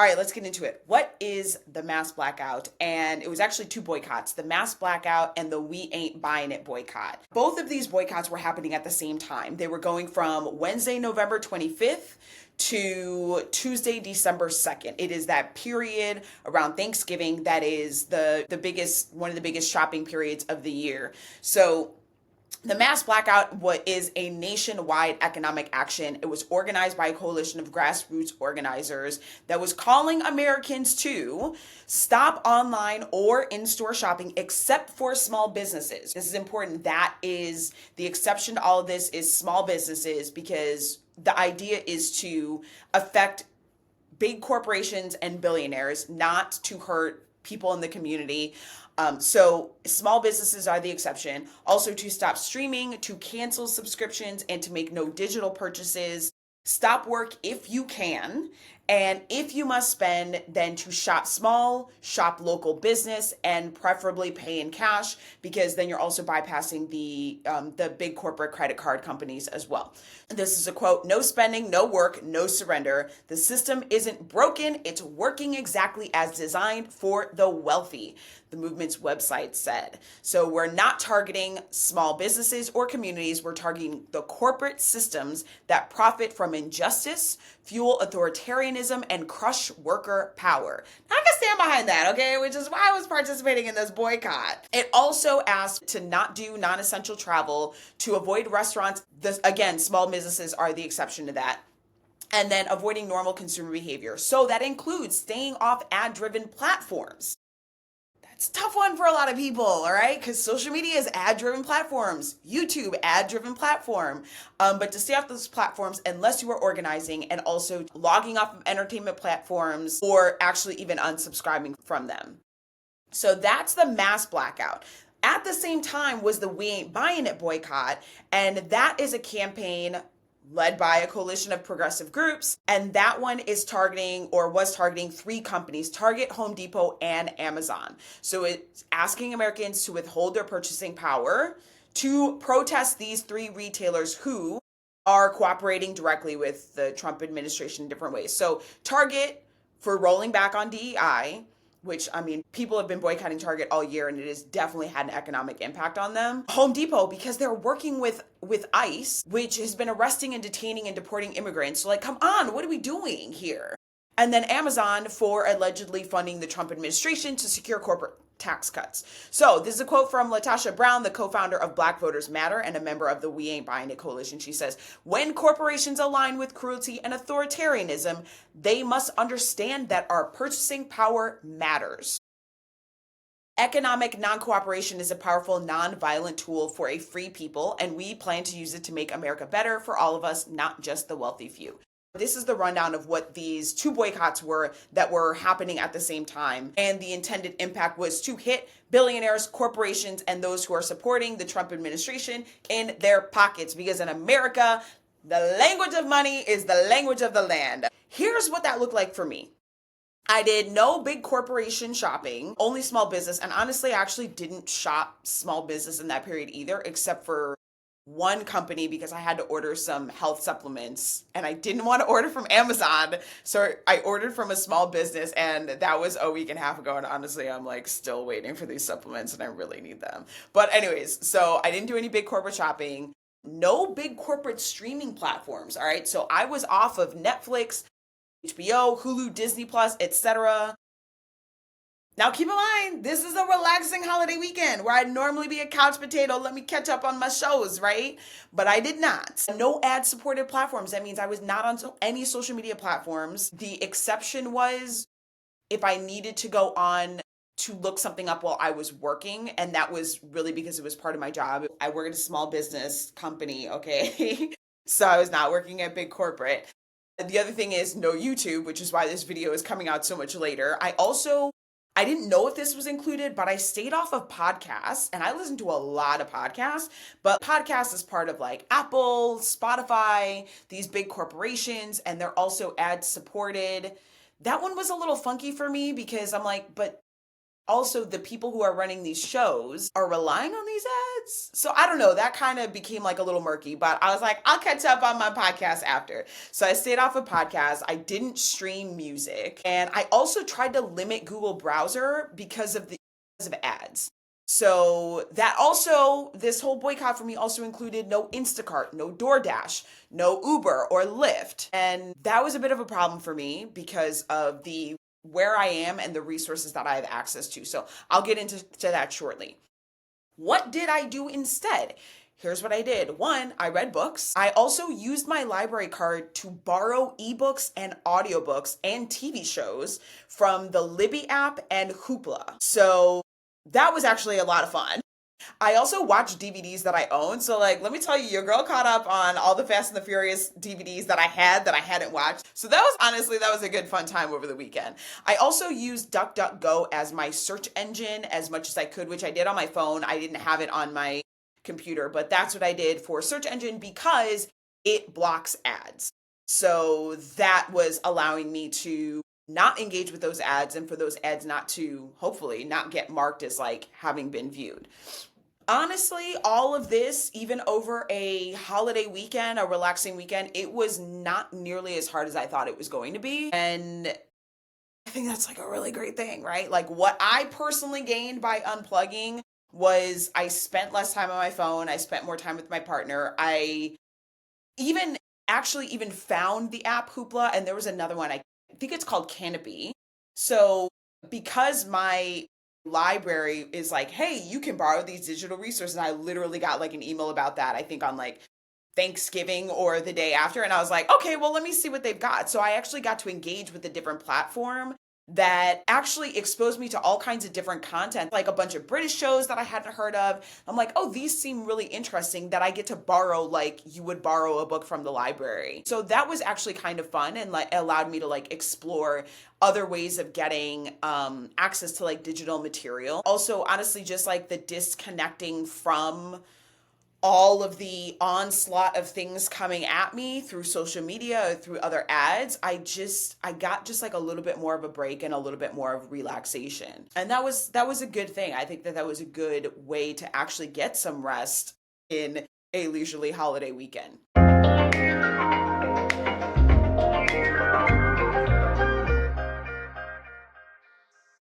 All right, let's get into it. What is the mass blackout? And it was actually two boycotts, the mass blackout and the we ain't buying it boycott. Both of these boycotts were happening at the same time. They were going from Wednesday, November 25th to Tuesday, December 2nd. It is that period around Thanksgiving that is the biggest, one of the biggest shopping periods of the year. So the mass blackout is a nationwide economic action. It was organized by a coalition of grassroots organizers that was calling Americans to stop online or in-store shopping except for small businesses. This is important. That is the exception to all of this is small businesses, because the idea is to affect big corporations and billionaires, not to hurt people in the community. So small businesses are the exception. Also to stop streaming, to cancel subscriptions, and to make no digital purchases. Stop work if you can. And if you must spend, then to shop small, shop local business, and preferably pay in cash, because then you're also bypassing the big corporate credit card companies as well. This is a quote: "No spending, no work, no surrender. The system isn't broken. It's working exactly as designed for the wealthy," the movement's website said. So we're not targeting small businesses or communities. We're targeting the corporate systems that profit from injustice, fuel authoritarianism, and crush worker power. Now, I can stand behind that, okay? Which is why I was participating in this boycott. It also asked to not do non-essential travel, to avoid restaurants. Again, small businesses are the exception to that. And then avoiding normal consumer behavior. So that includes staying off ad-driven platforms. It's a tough one for a lot of people, all right? Because social media is ad-driven platforms. YouTube, ad-driven platform. But to stay off those platforms unless you are organizing, and also logging off of entertainment platforms, or actually even unsubscribing from them. So that's the mass blackout. At the same time was the We Ain't Buying It boycott, and that is a campaign led by a coalition of progressive groups. And that one is targeting, or was targeting, three companies: Target, Home Depot, and Amazon. So it's asking Americans to withhold their purchasing power to protest these three retailers who are cooperating directly with the Trump administration in different ways. So Target for rolling back on DEI, which, I mean, people have been boycotting Target all year, and it has definitely had an economic impact on them. Home Depot, because they're working with ICE, which has been arresting and detaining and deporting immigrants. So, like, come on, what are we doing here? And then Amazon for allegedly funding the Trump administration to secure corporate tax cuts. So this is a quote from Latasha Brown, the co-founder of Black Voters Matter and a member of the We Ain't Buying It coalition. She says, "When corporations align with cruelty and authoritarianism, they must understand that our purchasing power matters. Economic non-cooperation is a powerful, non-violent tool for a free people, and we plan to use it to make America better for all of us, not just the wealthy few." This is the rundown of what these two boycotts were that were happening at the same time. And the intended impact was to hit billionaires, corporations, and those who are supporting the Trump administration in their pockets. Because in America, the language of money is the language of the land. Here's what that looked like for me. I did no big corporation shopping, only small business. And honestly, I actually didn't shop small business in that period either, except for one company, because I had to order some health supplements and I didn't want to order from Amazon. So I ordered from a small business, and that was a week and a half ago. And honestly, I'm like still waiting for these supplements and I really need them. But anyways, so I didn't do any big corporate shopping, no big corporate streaming platforms. All right. So I was off of Netflix, HBO, Hulu, Disney Plus, etc. Now, keep in mind, this is a relaxing holiday weekend where I'd normally be a couch potato. Let me catch up on my shows, right? But I did not. No ad-supported platforms. That means I was not on any social media platforms. The exception was if I needed to go on to look something up while I was working. And that was really because it was part of my job. I work at a small business company, okay? So I was not working at big corporate. The other thing is no YouTube, which is why this video is coming out so much later. I didn't know if this was included, but I stayed off of podcasts, and I listen to a lot of podcasts, but podcasts is part of like Apple, Spotify, these big corporations, and they're also ad supported. That one was a little funky for me because I'm like, but Also, the people who are running these shows are relying on these ads. So I don't know, that kind of became like a little murky, but I was like, I'll catch up on my podcast after. So I stayed off of podcasts. I didn't stream music. And I also tried to limit Google Browser because of ads. So that also, this whole boycott for me also included no Instacart, no DoorDash, no Uber or Lyft. And that was a bit of a problem for me because of the where I am and the resources that I have access to. So I'll get into that shortly. What did I do instead? Here's what I did. One, I read books. I also used my library card to borrow ebooks and audiobooks and TV shows from the Libby app and Hoopla. So that was actually a lot of fun. I also watch DVDs that I own. So like, let me tell you, your girl caught up on all the Fast and the Furious DVDs that I hadn't watched. So that was a good fun time over the weekend. I also used DuckDuckGo as my search engine as much as I could, which I did on my phone. I didn't have it on my computer, but that's what I did for search engine because it blocks ads. So that was allowing me to not engage with those ads and for those ads not to hopefully not get marked as like having been viewed. Honestly, all of this, even over a holiday weekend, a relaxing weekend, it was not nearly as hard as I thought it was going to be. And I think that's like a really great thing, right? Like what I personally gained by unplugging was I spent less time on my phone. I spent more time with my partner. I even even found the app Hoopla, and there was another one. I think it's called Canopy. So because my library is like, hey, you can borrow these digital resources. I literally got like an email about that, I think on like Thanksgiving or the day after. And I was like, okay, well, let me see what they've got. So I actually got to engage with a different platform that actually exposed me to all kinds of different content, like a bunch of British shows that I hadn't heard of. I'm like, oh, these seem really interesting that I get to borrow like you would borrow a book from the library. So that was actually kind of fun and like allowed me to like explore other ways of getting access to like digital material. Also, honestly, just like the disconnecting from all of the onslaught of things coming at me through social media or through other ads, I got just like a little bit more of a break and a little bit more of relaxation. And that was a good thing. I think that was a good way to actually get some rest in a leisurely holiday weekend.